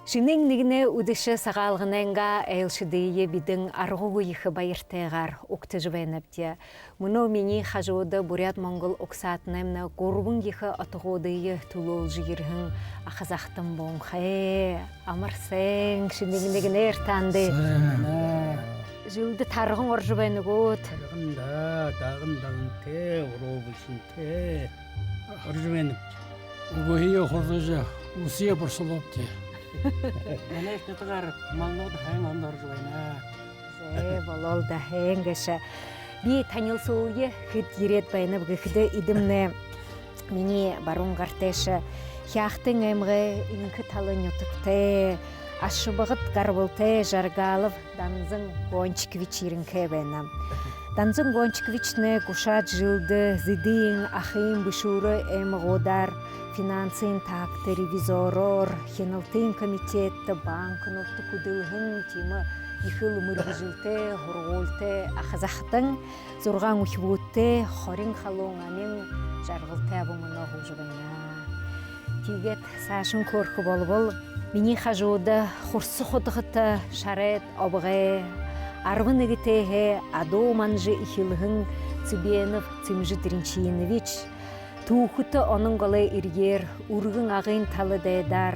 Шинен нигне удышы сағалғыненға әйлшыдыйы бидің арғуғы ехі байыртайғар оқты жывайнапте. Мұны мені қажуыды Бурят Монгол оқсатынымны ғорбын ехі атығудыйы тұлол жиырғын ақызақтым болғай. Амарсың, шинен нигне ертанды. Жылды тарғын ор жывайны ғот. Тарғында, дағын те, ұробылшын те, ор жывайны. Убахия хордажа, усия барсалапте. Мәнеш нетығар малнауды хайын ондар жывайна. Болол да хэнгеша. Би танил соуе хит ерет байны бұғыды идімні мені барун ғартеша. Хяқтың әмғі инкі талынютықты. Ашыбығыт гарбылты жаргалып Данзың Гончикович ерінкі байна. Данзың Гончиковичны кушат жылды зидиң ахын бішуры әмғодар. Финансын тақты ревизорор, хеналтын комитетті, банкын отты күділгін, темі ехіл мүргізілті, ғұрғолты, ақызақтың, зорған үхбутты, хорин қалуң амин жарғылты абымына ғужығына. Тегет сашын көркі бол-бол, мені қажуды құрсы құдығыты шарет обығы, арвын үгітеге адо манжы ихилгін Цыбенов Цымжы Дірінчиинович, Туухыты оның ғылы иргер, үргін ағын талы дайдар.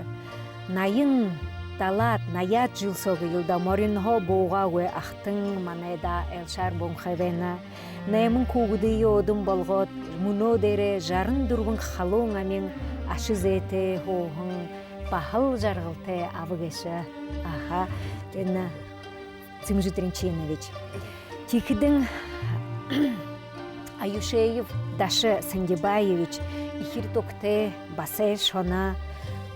Найын далат, наят жыл соғы елда моринхо боға өй ақтың манайда әлшар бонхайвена. Наймын көгідейі одым болғыт, мұно дере жарын дұрбын қалуң амин ашы зәйті хоғын бахыл жарғылты авығешы. Аха, дені Цымжы Дірінчиинович. Текідің Аюшеев Даша Сандибаевич ихир токте басай шона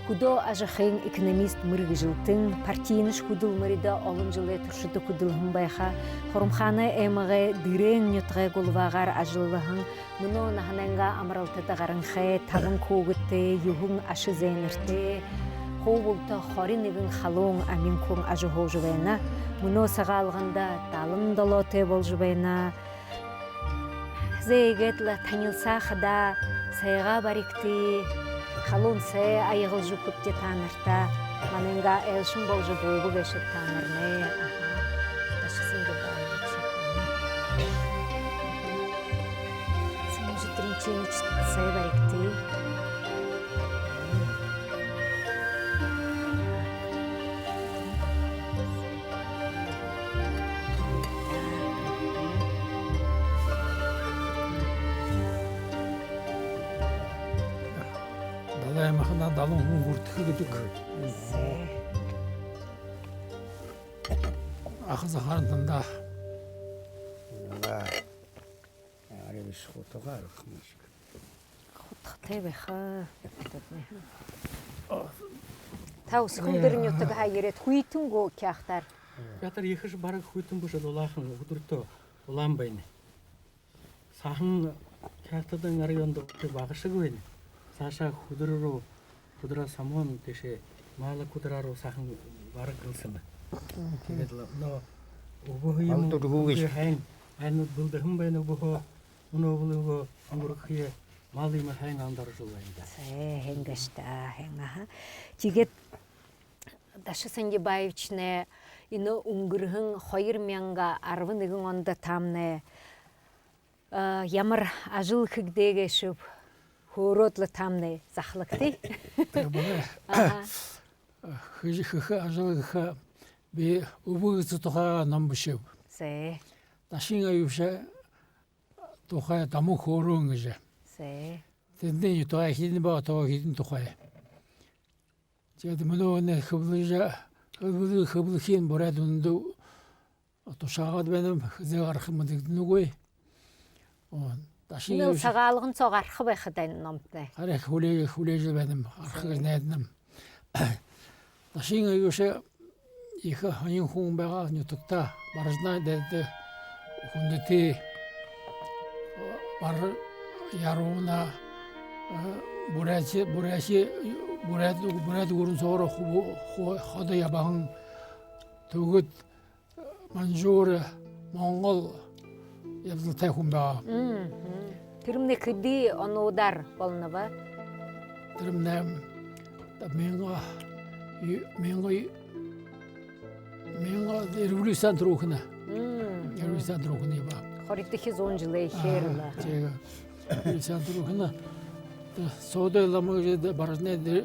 кудо ажахын экономист мыргы жылтын партийныш кудыл мырыда олын жылы туршыды кудылхын байха хорумханы эмығы дырен нютгай голвагар ажылыхын мұны нахананга амралтыда гарынхай тагын когытты юхун ашы зейнерте ховулты хорин егін халуң амин кун ажы хожубайна мұны сағалғанда талын долоте болжубайна Зейгетлі танилса қыда сайға барикті, қалун сай айығыл жүкіп де танырта, манынға әлшін болжы болғы бешіп танырны. Дашысын де байы. Сымжы Дірінчиинович сай барикті. Аймақына далың ғұртықы күдік. Ақызы қарындында. Аребіш құтыға арқымашық. Құтықтай байқа. Тау сұқындырын өттіға ерет. Хуйтын ғо кяқтар. Ятар ехіш бары хуйтын бұшад олақын ұдырты олан байны. Сахын кяқтадың арионды бағышы көйні. Саша худра самон деше мала кудрару сахын бары кылсыны. Тегедла, но убухыйым хайн, айнут бұлдығым байны убухы, уны убылығы ұңғырықы малыймы хайн андар жылайында. Хенгашта, хенгаха. Тегет Даша Сандибаевичне ины ұңғырғын хойыр менға арвынығын онда тамны ямар ажыл күгдеге шып Хоротлы тамны захлыкты. Хыжы ажылыға бе ұбығызы тұға намбышып. Дашын айыпша тұға даму хоруың жа. Тенден тұға хидін баға тұға хидін тұға. Жады мұны оны қыбылы хин бұрад үнді тұшағад бәнім хызы арқымыдығдың өй. Ныл сағалығын соқ арқы байқыдайын номды. Қарек хулежі бәдім, арқы ғынайдым. Дашын өші екі ханын хуң байға нүтікта барызна дәді хүндіті бар яруына бурәді көрін соғыры ходы ябағын төгіт манжуры Моңғол ябдылтай хуң байға. Түрімне күді оны удар болны ба? Түрімне менға Мен революцион трухна. Революцион трухна ба. Хоритихи 10 жылы херла. Тега революцион трухна. Сода ламы барне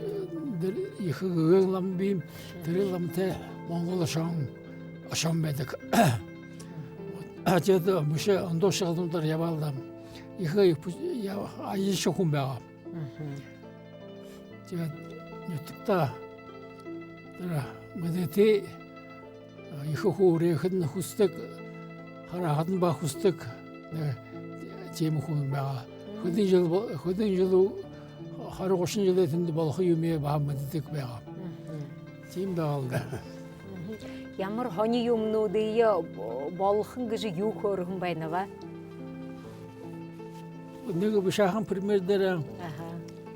их лам бим ламте Монгол ашам бедек. Ажеда муше андош алдымдар ябалдам. Их я айшы хумбага. Тега нютта мэдэтэ их хуурехын хустэг харахын ба хустэг тийм хумбага. Хөдөн жил харагошин жил этэнд болох юмээ баа мэддэг байгаа. Тийм байгалда. Ямар хони юмнуудыг болгохон гэж юу хөөрхөн байна ба? Нэг бишахан пример дээр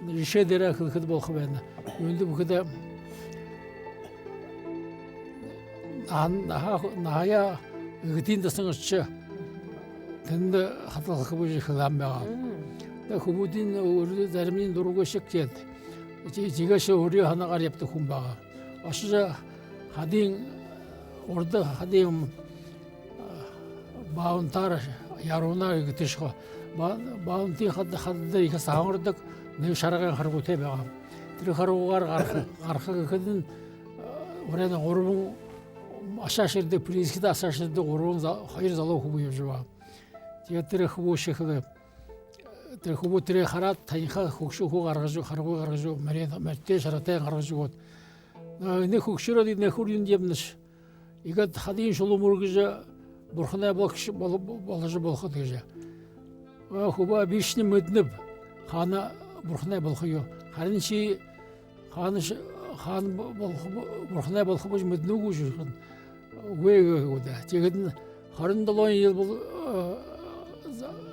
жишээ дээр хэлэхэд болох байна. Юунд бүхэд наяа гэдийн дасангч тэнд хадгалах бүж хэлэм байгаа. Хүмүүдийн заримын дургуй шиг гээд жигэш өөрийн ханагаар явдаг хүн байгаа. Ошиж хадын урд хадын баунтар яруна гэдэг шиг баунтын хад их саамардаг нэг шарган харгуутай байгаа. Тэр харгуугаар гарах гэхэд нь уран гурван ашааширдэг принциптэй ашааширдаг хоёр залуу хүмүүс явж байгаа. Тэгээд тэр хүмүүс шиг тэр хүмүүтрээ хараад таньхаа хөгшөөхөө гаргаж харгуу гаргаж мэртэй шаратай гаргаж өгөөд нэг хөгшөрөөд нэг хүрээнд явнаш игээд хадын шулуумөр гэж бурхнаа болгож болоход гэж хөөбө бишний мэднэв хана бурхнаа болох юу харин чи хаан бурхнаа болох гэж мэднүүгүй шүү үгүй тэгээд 27 жил бол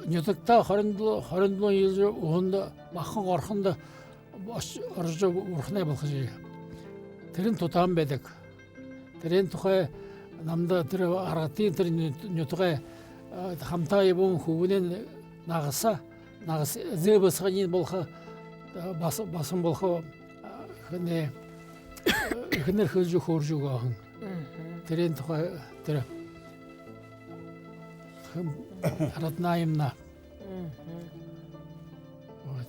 Нютагта 27 жил унд бахан горхонд орж бурхнаа болох жий. Тэрэн тутаан байдаг. Тэрэн тухай намда тэр аргатын тэр нютгай хамтаа явсан хүүнэн нагас зэбэсгэн болох басан болох хэнэр хөлж хөөрж өгөн. Тэрэн тухай тэр роднаемна.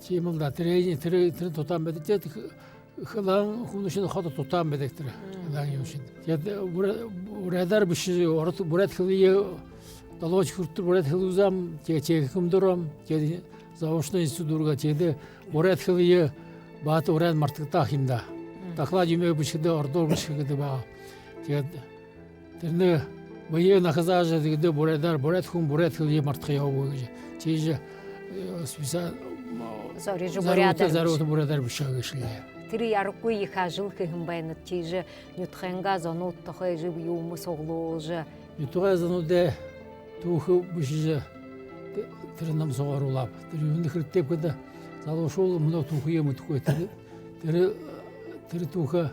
Чимэлда тэр тутаан байдаг. Хлан хүмүүсийн хот тутаан байдаг тэр. Лан юм шиг. Тэгээд урадар биш орот бурат хөлий долооч хүртэр бурат хөлүзам тэгээд хүмдөрөм тэгээд заочны институтурга тэгээд бурат хөлий бат уран мартагтаа хинда. Тахлаа юмээ бишдэ ордор биш гэдэг ба. Тэгээд тэрнээ Моє наказання де бурят хум бурят хлі мартхайовує. Ті ж спеціально зарут бурядар бішагишлі. Тэр яргүй их ажилх юм байна. Ті ж нютханга занут тохой жив юм соглож. Нютхай зануде туху бишже тэр нам соорулап. Тэр юуны хөртөп гэдэг залуушул мөн туху юм төхөө тэр туха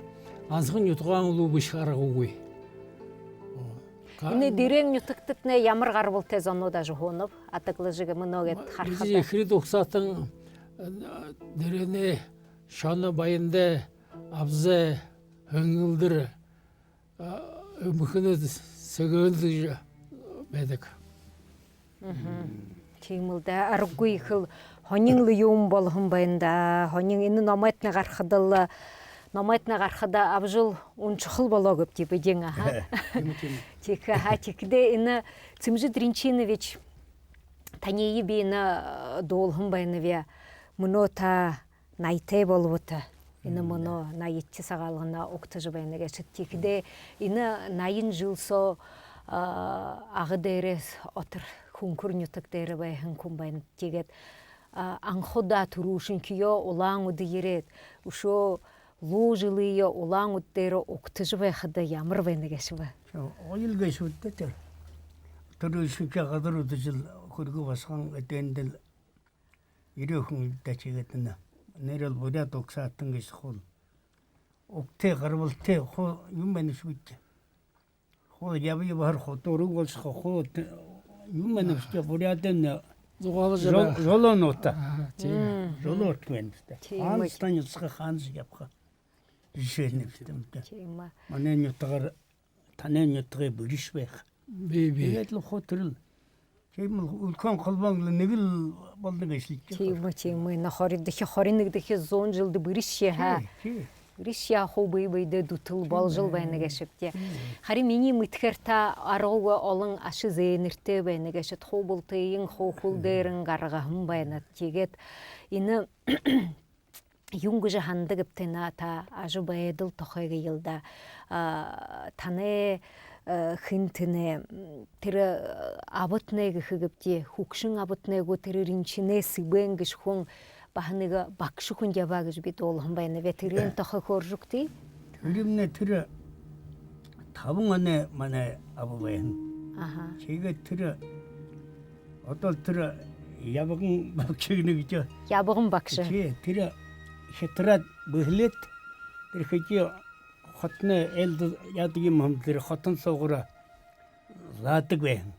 ансхан нютгаан улуу биш хараггүй. Энэ дэрэн нютагтны ямар гар бол тэ зонноо жохонов атаглажиг мөнөгэд харахад. Ихрид ухсаатан дэрэнэ шана баяндэ авзэ хөнгөлдөр өмхнөд сэгөөл байдаг. Тиймэлдэ аргагүй хэл хонинл юм болгон байна. Хонин энэ номайтны гарахад Номайтна гарахада абжыл унчхал болоогоп типа ден аха. Тика хатикде ина цимжи Дринчинович танеи бина долхын байнавя мунота найте болбута. Ина муно найитти сагалгына октажы байнага шиттикде ина найын жылсо ағыдерес отыр хункур нютактері байхын кумбайн тегет анхода турушын кио улаң уды ерет. Ушо лужылые улаң уттері оқтыжы байхыда ямар байнагашы ба? Ойыл гайшы өттетер. Түрі үшінке қадыр ұды жыл көргі басқан өтенділ үйрекің үттәчегетіні. Нерел бурят оқсаттың кесі қол. Оқте қарбылте қол юммені шүйтті. Қол ябы бар қол тору болшықы қол юммені шүйтті бурятын жолын отта. Жолы отменді. Хан станецқа ханыз япқа. жишэнэвтэмдэ. Чима. Манай нютгаар таны нютгыг бүриш байх. Би Тэгээд л хотрол чимэл үлхэн холбоон нэг л болдог эшлэж. Чима на хориддахи 21-дахи 100 жылды биришье ха. Ришя хобы бейдэ дутул болжыл байнага шипте. Хари миний мэтхэр та аргуга олон ашы зээнэртэй байнага шит хобултыйын хохул дээрэн гаргахын байна. Тэгээд энэ юнгжа хандагптена та ажу байдал тохойг йылда таны хинтне тэр абутнэг хэгпти хүкшин абутнэгу тэр ринчинэ сибэн гэж хүн бахныга багш хүн яваа гэж бид уулхан байна. Ветерин тохой хоржукти. Тэрэмнэ тэр 5 оны манай абу байна. Аха. Тэгээд тэр одоо тэр явган багчиг нэг жоо. Ябган багш. Тэр хитраад бүхлэт тэр хэжи хотны элд яадаг юм хам тэр хотон суугара лаадаг байна.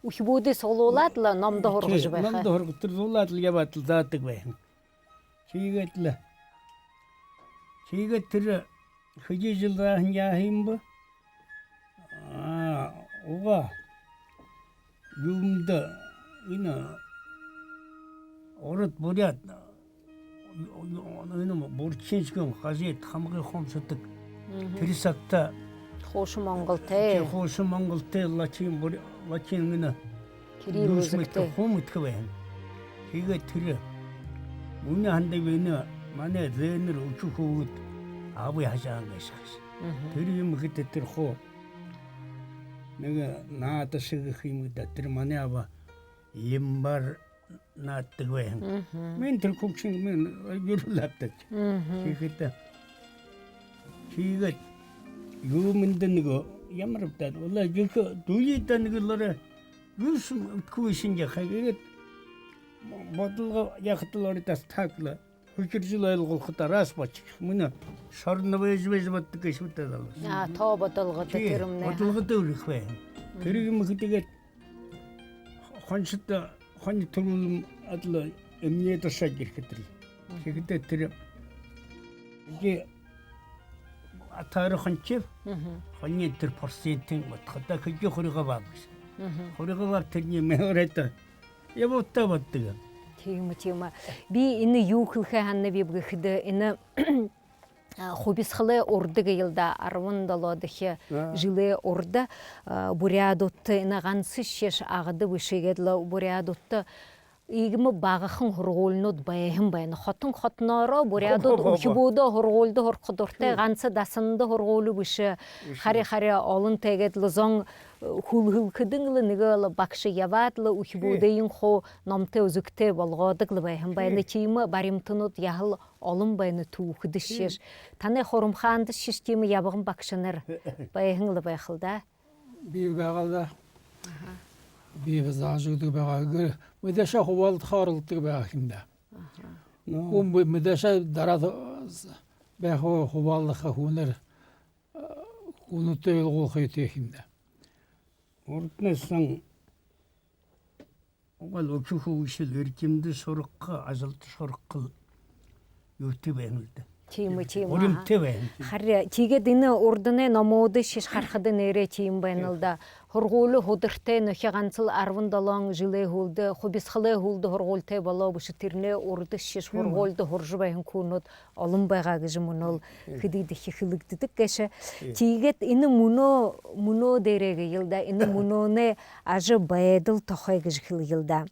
Ухбүдэ солуулаад л номдо хоргож байхаа. Номдо хоргож тэр зулаад л яваад л лаадаг байна. Чигээд тэр хэжи жилийн яа юм бэ? Уга юмд энэ ород буряд энэ бурчинскэн газет хамгийн хомсдог тэр сагта Хоош Монголтэй. Хоош Монголтэй лачин энэ Кирилл үзэгтэй. хомдох байна. Тэгээд тэр үнэ хандаг байна. Манай зэнэр өчөх хөвгөд аавь хашаан байсан. Тэр юм хэд тэр хоо нэг наад шиг юм да тэр манай аава юмбар нааддаг байна. Мен тэр хүчин мен юрлаадаг. Тэгээд юмд нэг ямар бдад ула жих дүйдэ нэг лорэ юус күүшин яхагээд бодлого яхтлоритас такла хүчржил ойлгоход араас боч мөн шорн вэж боддог гэж үтээд байна. Тоо бодлогод тэр юмнэ. Бодлогод өрөх бай. Тэр юм хэдийгээр хончд хон төрүм адл эмнээ ташаг ирэхэд тэгэхдээ тэр игээ атаар хончив хоньны тэр процентын бодходоо хэжи хөрөгөө баа гэсэн. Хөрөгөө баа тэрний мэрэд явуудаа боддог. Тийм. Би энэ юу хэлхэ ханна би бүгэхэд энэ хобисхле урдаг йылда 17 жылы урда бурядут энэ ганц шиш агды бишэгэдла бурядут игм багахан хургуулнууд байхан байна. Хотон хотноороо бурядууд ухибуудо хургуулды хорходортой ганц дасанды хургуулу биш хари олон тэгээд лозон хүлхэдэн л нэг л багш яваад л ухибуудын хоо номтой үзэгтэй болгоодаг л байхан байна. Чим баримтнууд яхал олон байна түүхэдэшш. Таны хурамхаанд шиш чим явган багш нар байхан л байх л да. Би байгалда. Би зааждаг байгаа. Мэдээшээ хуваалт харуулдаг байх юм да. Хүн мэдээшээ дараад байх хувааллах хүнээр хүнөтэй уулгах юм да. Урднасан угал өчөх үшил эрдэмд сурах азалт сурах юутэй байна л да. Тийм. Уримтэй байна. Харин тэгээд энэ урдны номууд шиш харахад нэрэ тийм байна л да. Хургуулу худартай нөхө ганцл 17 жилээ хөлдө хубисхлээ хөлдө хургуултай болоо биш тэрнээ урд шиш хургуулд хурж байхын күнүүд олон байгаа гэж мөн л хэдийд их хэлэгддэг гэж. Тэгээд энэ мөнөө дээрээ гэлда энэ мөнөөний аж байдал тохой гэж хэлгэлда.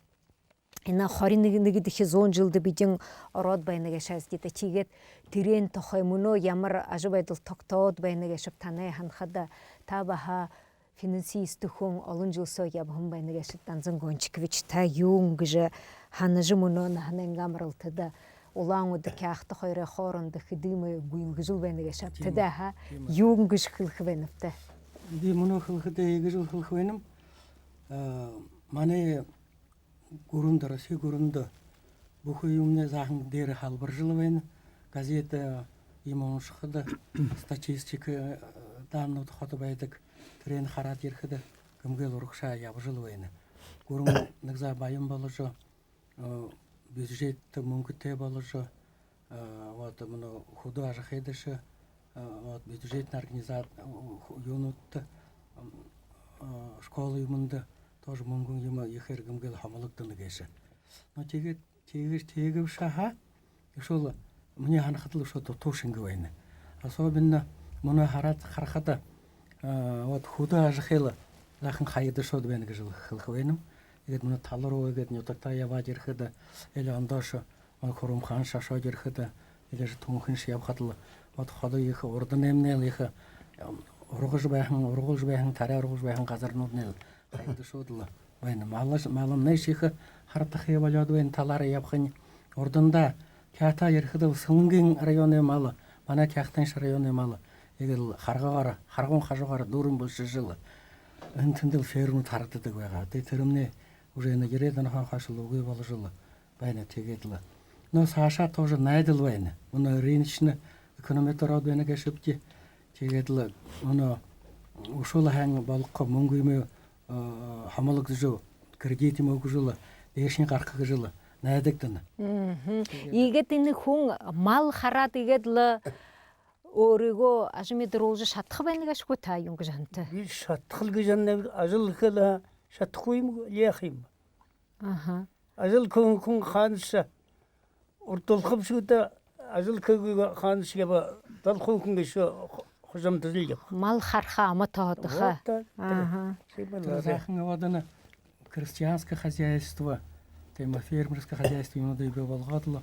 Энэ 21 дэх 100 жилд бидэн ороод байна гэж шаасдээ чигээд тэрэн тохой мөнөө ямар аж байдал тогтоод байна гэж танай ханахад та баха финансист хүн олон жилсөө явхан байна гэж данзан гончиквич та юу гэж ханаж мөнөө нахнан гамралтада улаан уд кяхт хоёрын хооронд хэдиймэ гүйлгэжүүл байна гэж шатдаг ха юу гэж хэлэх байна вэ? Би мөнөө хэлэхэд ингэж хэлэх байна. Манай гүрэнд Росси гүрэнд бүх юмны заахан дээр халбаржил байна. Газет юм уншихад статистик данууд хот байдаг. Тэрэн хараад ирэхэд гэмгээл урагшаа явжил байна. Гүрэн нэг за баян болж бюджет мөнгөтэй болж вот мөн хөдөө аж ахуйдаш бюджетный организация юнутты школа юмында тоже мөнгөн юм ихэр гэмгэл хамалагдана гэшэ. Но тэгээд шаха ишул мне ханахтал шо тутушинг байна. Особенно мона харахада вот худа ажхела лахан хайда шод байна гэж хэлэх байна. Тэгээд мона тал руу гээд нютагта яваад ирэхэд эл ондоошо хурам хаан шашоод ирэхэд элэж түнхэн явхадл вот ходог их урдан нэмнэл их ургаж байхан тарай ургаж байхан газарнууд нь хайд шуудлаа байна. Малам нэш их хардах яваад байна. Талаар явахын урданда кята ирэхэд Сөнгөн районы мал манай Кяхтан районы мал игэл харгун хажуугаар дүүрэн булшижил энэ тэндэл фермүүд харагддаг байгаа. Тэрмний уже нэг ирээд анхан хашил үгүй болжул байна. Тэгээд л но саша тоже найдал байна. Мөн ринчны экономитород байна гэшвти. Тэгээд л мөн ушул хан болгох мөнгө юм хамлагж кредит юм өгжул дэшин гарах гэж найдагдана. Ийгээд энэ хүн мал хараад игээд л өөрийгөө ажимэдрүүлж шатах байна гэшгүй та юм гэж хантай. Би шатах гэж ажил хэл шатахгүй юм яах юм. Ажил хүн ханс урдулхав шүдэ ажил ханс яба далхуу хүн гэж хожамдэл. Мал харха аматаадха. Сайхан авадана крестьянское хозяйство, тема фермерское хозяйство юм дэ болгоод л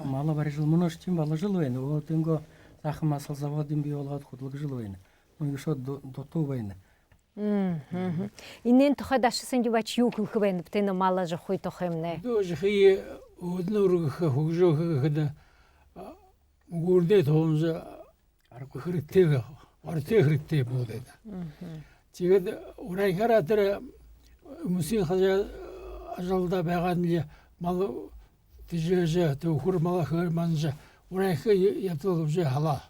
мал барьжил мөнөш тийм болгожил байна. Өөдөнгөө захан масал завод юм бий болгоод хөдөлгөжл байна. Мөн шууд дутуу байна. Инэн тухайд ашигсан живач юу хэлэх байна? Тэн мала жохой тох юм нэ. Дөөжхий өдлөрөх хөгжөөхөд гүрдэ тоонз хэрэгтэй хэрэгтэй буудаа. Тэгээд урайхаараа тэр мөсийн хажаа ажалда байгаа нь мал тийжээ төхөр мал хөр манж урайх ятал вже хала.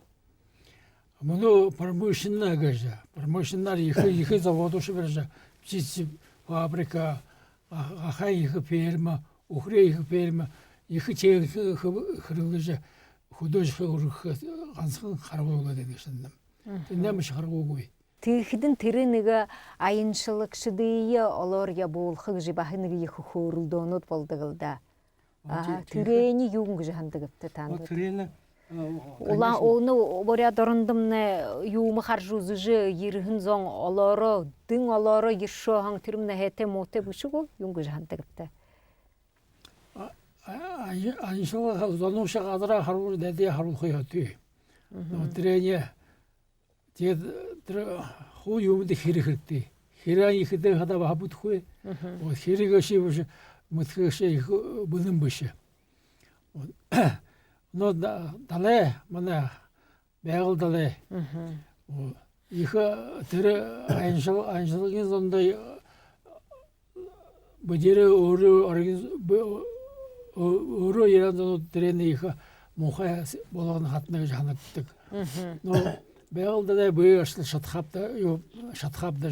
Мөн промышленная гэжэ. Промышленная их заводуш бережэ. Птиц фабрика, ахай их ферма, ухрэ их ферма, их чех хөргөж художник ганцхан харгуугаад байдаг шин. Тэнэмш харгуугүй. Тэгэхэд тэр нэг аяншлаг шидий олоор ябуулхаг жибахныг их хөөрөлдөөнөд болдог л да. Тэрэний юу гэж хандаг гэдэг танд. Тэрэний Улаан оны боряд орондомны юм харжузж ерхэн зон олоро дэн олоро ершөө хан тэрмнэ хэтэ моте бүшгөө юм гэж хандаг гэдэг. Аншоо зонууш гадраа харуул дэдэ харуулах ётой. Тэрэний тэгээд тэр хуу юмд хэрэгтэй. Хэрэг ихэдэ хада бабудхгүй. Хэрэг шивш мөтгөш их бүлэн биш. Но далай манай байгаль далай. Их тэр аншлагын зондой bëжэрэ өөрөө яранууд тэрний их мухай болгоно хатна гэж ханагддаг. Но байгаль далай бөөш шатхабда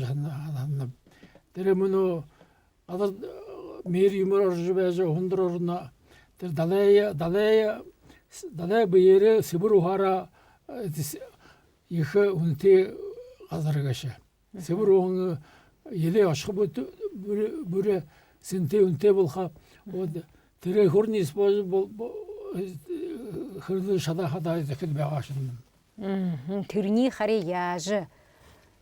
ханна. Тэр мөн адар мэр юмор орж байж хондрорно тэр далай bëжэрэ Сибир ухара их үнтэй газар гашаа. Сибир хүн елээ ашиг бүрэ сэнтэй үнтэй болха тэр хөрний споз хөрдө шадахада захид байгаа шин. Тэрний хари яаж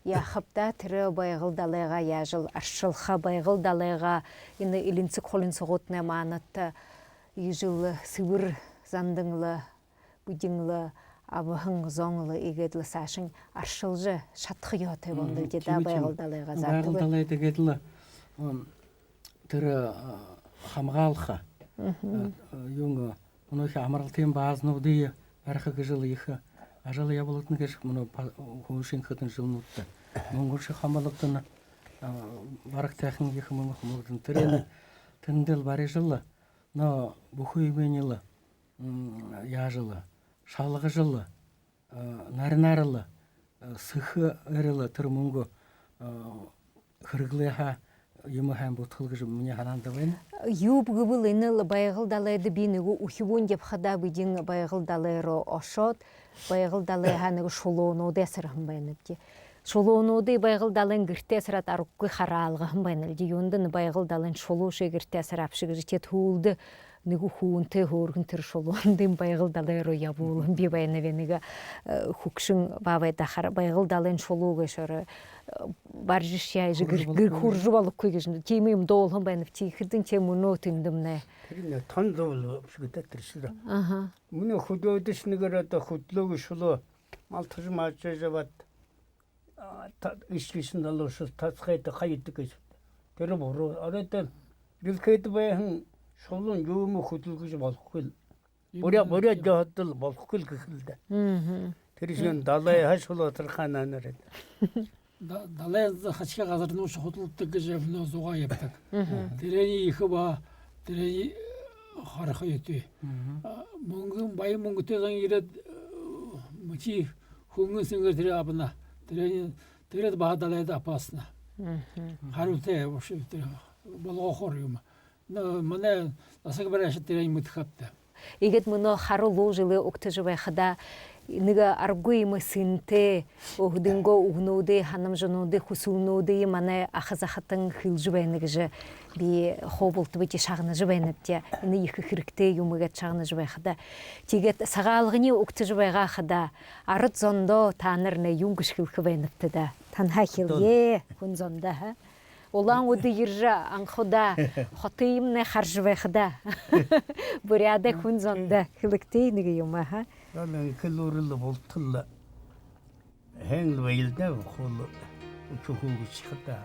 яхапта тэр байгал далайга яажил аршилха байгал далайга энэ илэнцэг холын сугутна манат ижил Сибир зандыңлы бүдиңлы абахан зоңлы игедлы сашин аршылжы шатхы ётой болду деда байгал далайга зарды. Байгал далай тэгээд л тэр хамгаалха юм өнөөх амралтын баазнуудын барих гэж их ажил явуулдаг гэж мөн хүмүүсийн хөтөн жилнүүдтэй монгол шиг хамгаалагдана бараг тайхан их мөн хүмүүдэн тэр тэндэл барижл но бүхий юмнил яажл шалгажл нарнарл сэх эрл тэр мөнгө хэрэглэха юм хайм бутылгыж мне хананда байна. Юб гыбыл иныл байгыл далайды бинегу ухивун деп хада бидин байгыл далайро ошот байгыл далай ханыг шулоону десерхм байнапти. Шулоону де байгыл далын гиртесрат арукку харалгым байналди. Юндан байгыл далын шулуу шегиртесер апшыгы тет хуулды нигу хуунте хоргунтер шулондын байгыл далайро ябуулын би байнавенига хукшын бабай дахар байгыл далын шулууга шөрө баржышя гыр хуржу балык көйгежин тимим доолгон байнып тихидин темуно тиндимне. 그러네 턴도 없으겠다 들으시라. Аха. 문에 후조드시니가라도 후tlögü şulu maltıcı maçajabat. İşkişin dalırsa tasqaydı kayıttık iş. Görüp oru arada bilkeydi bayın şolun yumu hutlögü balkıl. Buraya jahatıl balkıl kıldı. Terişen dalay haşulu oturkananır. Далай хачка газарны ушу хотулуптык жефно зуга ептик. Терени ихыба, терени харха ети. Монгун бай монгу тезан ирет мучи хунгун сингер тере абына. Терени терет ба далайда апасна. Харуте вообще болго хорюма. Но мане асак береш терени мутхапта. Игет муно харулуу жылы уктыжыбай хада нига аргуймы синте охдинго угнуды ханам жонуды хусулнуды мане ахазахатын хилжыбайныгы би хобулты бити шагны жыбайнытте ини ихи хирикте юмыгат шагны жыбай хада тигет сагалгыны уктыжыбайга хада арыт зондо танырны юнгыш хилхыбайныпты да танха хилге күн зонда ха Олан оды ержа анхуда хотыйымны харжыбай хада буряда күн зонда хиликте нига юма ха Lan kılurulu voltulla. Hengli veilde kolu uçuğu çıktı.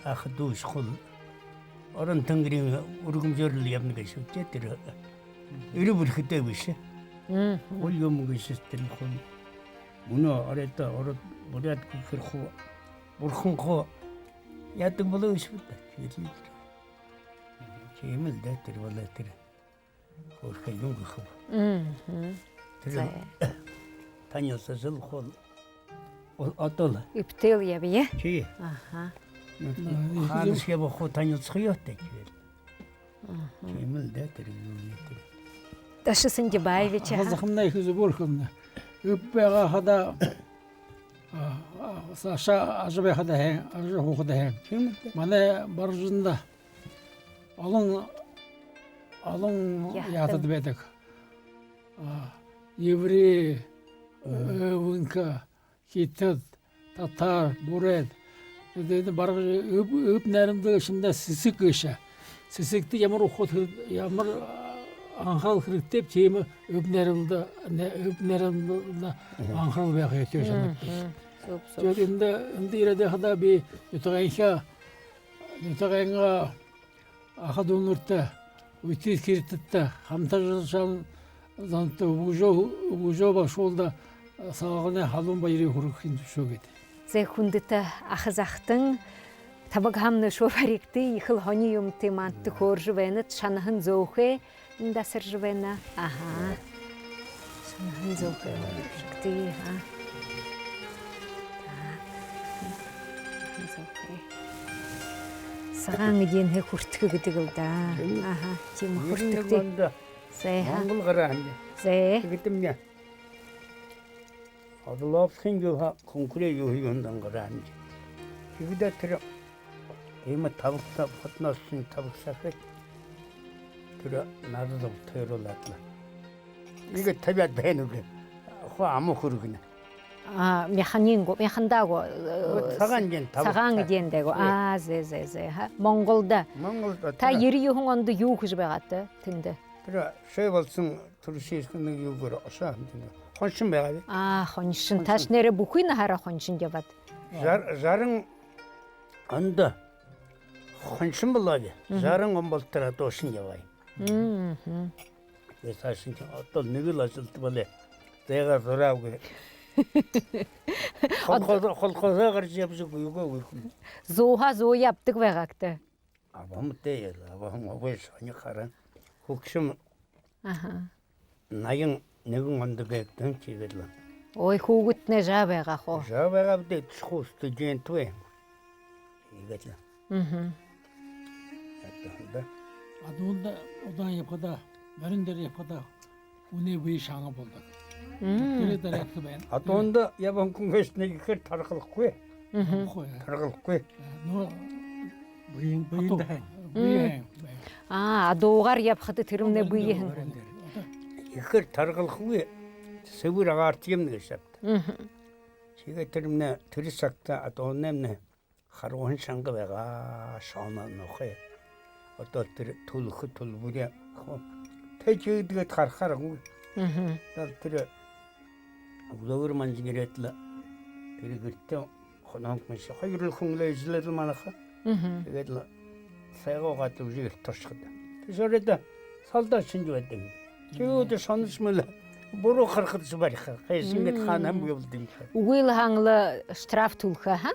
Ahduş kol. Oran tangrin urgum jorlu yapını geçiyor. Cetir. Öyle bir hıte bir şey. Kol yomu geçiştir kol. Bunu arada orada buraya kırkı. Burkun ko. Yatık bulu ışıkta. Çeyimil de tir vallahi tir. Hoşka yungu kıl. 다녀서 절고 어떨 입텔 야비에 지 하늘에 보고 다녔어요 때 재물 대들이 다시 신기바이비치 Hazıqımda ikisi borxumda. Üpbəğa hada Saşa acıbə hada hən, acı hoxuda hən. Mana barjında alın yatıdı bedik. Еврей, Вынка, Хиттит, Татар, Бурет. Dedi barı öp nerinde şimdi sisik işe. Sisikti yamur okut yamur anhal kırıktep çeyimi öp nerinde anhal beğe yaşamak. Şimdi irade hada bir yutağınga ahadunurta uçit kirtitte hamtajşan zanto bujo başolda sağına halın bayırı hurukhin düşögedi. Зэхүндэта ахазахтан табагхамны шофарикти ихыл хониум темантты хоржвэнэт шанахан зөөхэ индасэржвэна аха шанахан зөөхэ шикти ха сагаан идэн хэ хүртгэ гэдэг л да аха чим хүртгти зэха Монгол гараанди зэ гэтэмня Adolfskin yuha konkurre yuhuyundan garanti. Şimdi tır ema tavukta patnasın tavuk sakıt. Tır nazı töyrolatla. İlgi tabiat beğenirdi. Ho amu kuruguna. 아, 메한다고 사강 겐데고 아, 제제제 하 몽골다 Mongolda 다 예리 유흥원도 유크즈베 갔다 근데 tır şey olsun turşiskinin yugur aşağı dinle. Konşun be abi. 아, 헌신 다시 내려 부크이나 하라 헌신 잡았 Zarın anda konşun buladı. Zarın ombaltıra doşun yavay. Esasın ki atol nigil açıldı böyle. Değer zorav gibi. Kolkoza karşı yapıcı kuyuğa uykum. зоха зо yaptık ve gaktı Abam değil. Abam obay şanı karan. Hukşum аха nayın negin andı gekten çiğdediler. ой хугут не жабега хо Жабага бде тшхусты жентве. Игатла. Мгм. Да. Адуунда удаан явхада нарийн дээр явхада үнэ бие шаага болдог. Мм. Тэр дээр яг байна. Атуунда яван күнгэснэг ихэр тархалахгүй. Тархалахгүй. Нөө Буян дайн. бие. Адуугаар явхад тэрмнэ буйхэн. Ихэр тархалахгүй. Сэвэр агаарч юм нэг шат. Чигээ тэрмнэ тэр цагта атууннэ харуухан шанга байгаа шооноо нөхөө. Одоо тэр төлөх төлбөрөө тэжээдгээд харахааргүй. Тэр өглөөр манж гэрэтл тэр гэртээ хоног маш хоёр хүн лэжлэл манаха. Тэгээд л сайгоо үзэл тушгад. Тэсэрэд салдаа шинж байдаг. Чиүүд сонсмол буруу харахад барих. Хайсингээд хаан хам явуулдаг. Үгүй л хангла штраф түлхэ ха?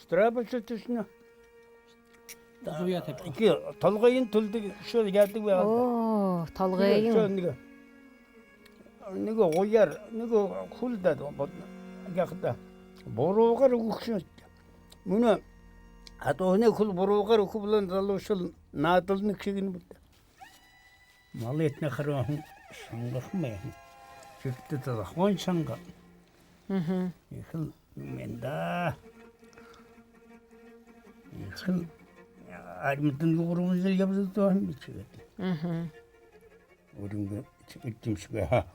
Штраф төснө. Зуя тэп. Iki толгойн төлдөг шөл яадаг байгаад. Оо, толгойн. Нэг гоёар нэг хүлдээд яхта буруугаар өгсөн. Мөн атооны хул буруугаар өгвөлн залуушл наадал нэг шиг юм. Малэтны хараа шангах мэ. Чигтээ хон шанга. Ихэл менда. Ихэл армтын гурван явдаг тоо юм чигэд. Өрөнгө чигтэмшгэ.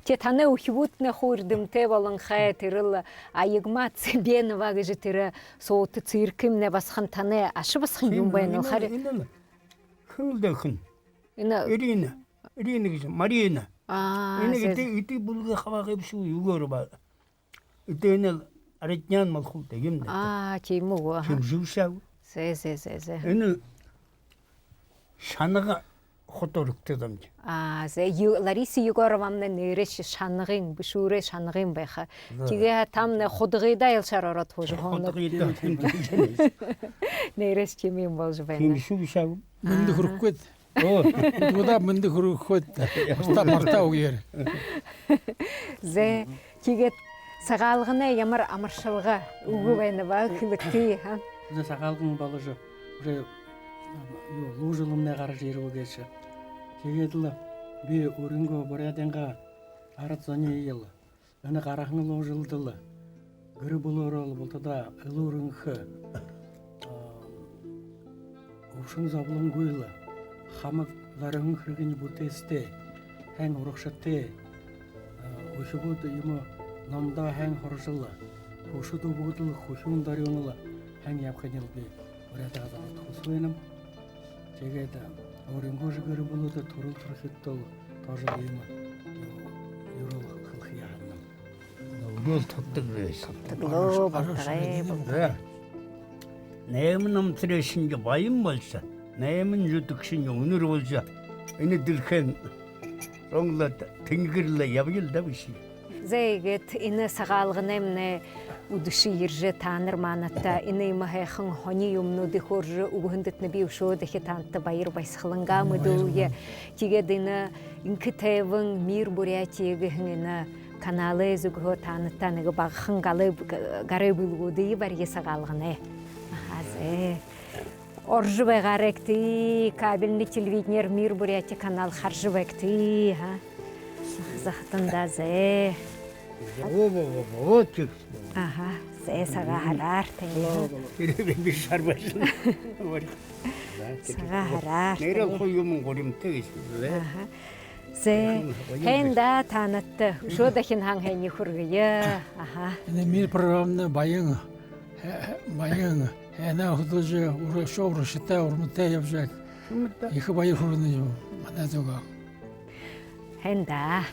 Те таны ухивутны хуурдымтэй болон хай тэрл аягмат бенова гэж тэр суут циркэмнэ басхан таны ашы басхан юм байна уу хар. Хөнлдөхөн. Энэ Ирина гэж Марина. Энэ гэдэг идэг бүлгээ хаваа гэвшүү юугаар ба. Эдэнэл аритнян малхууд юм даа. тийм үү. Жившаа. Зэ. Энэ шанага хотөрөгтэй юм. Лариса Егоровна нэрэж шанагын бишүүрээ шанагын байха. Тэгээ тамны худгыйда ялшаар ороод хож хооног. Нэрэж тийм юм болж байна. Жившаа. Мэндэ хөрөхгүй. Удаа мэндэ хөрөхөд мартаа үгээр. Зэ тэгээд сагаалганы ямар амаршилга үгүй байна ба хэлэхтэй ха. Зэ сагаалган болж уже лужулмны гарч ирвэгэж. Тэгээд л би өрөнгөө бурядынга ард зоны ил энэ гарахан лужулдал гэр болорол болтода элөрөнх өвшин зовлонгуйл хамаг гарахан хэргийн бүтээстэй хэн урагшаттэй өшгүүд юм номдоо хэн хоржил хөшөд өгдөл хөшүүн дарионл хэн явахын би бурядаа тусвэнам. Тэгээд өрөнгөө гэр болоод төрөл төрөхдөө тоож юм юу хэлэх юм. Өгөөл татдаг байсан. Лоо батгай. Найман намтрэ шинж баян болсон. Найман жүдэг шинж өнөр болж энэ дэлхэн ронглад тэнгэрл явъя биш. Зэгэт энэ сагаалганэмнэ үдэши иржэ таанар маната энэ юм хайхан хоны юмнуудыг хөр өгөхөндөд би өшөө дахи таанта баяр баясгалангаа мэдүүе. Тэгээд энэ инктэвэн мир бурятиг энэ каналы зүгөө таанта нэг багхан гарэ бүлгүүдий барья сагаалганэ. Зэ оржвэгаректи кабельный телевидение мир буряти канал харжвэкти ха. Захтанда зэ. Вот. Зэ сагаалаар Тэр би шарбасан. Сагаалаар. Нэрэл хуу юм горимтэй гэсэн. Зэ хэнда танат өшөө дахин хан хайны хүргэе. Энэ мир програмны баян хэнаа хөдөлж урагшоо урагштай урмтай явж их баяр хүрнэ юм. Манай зүг. Хэнда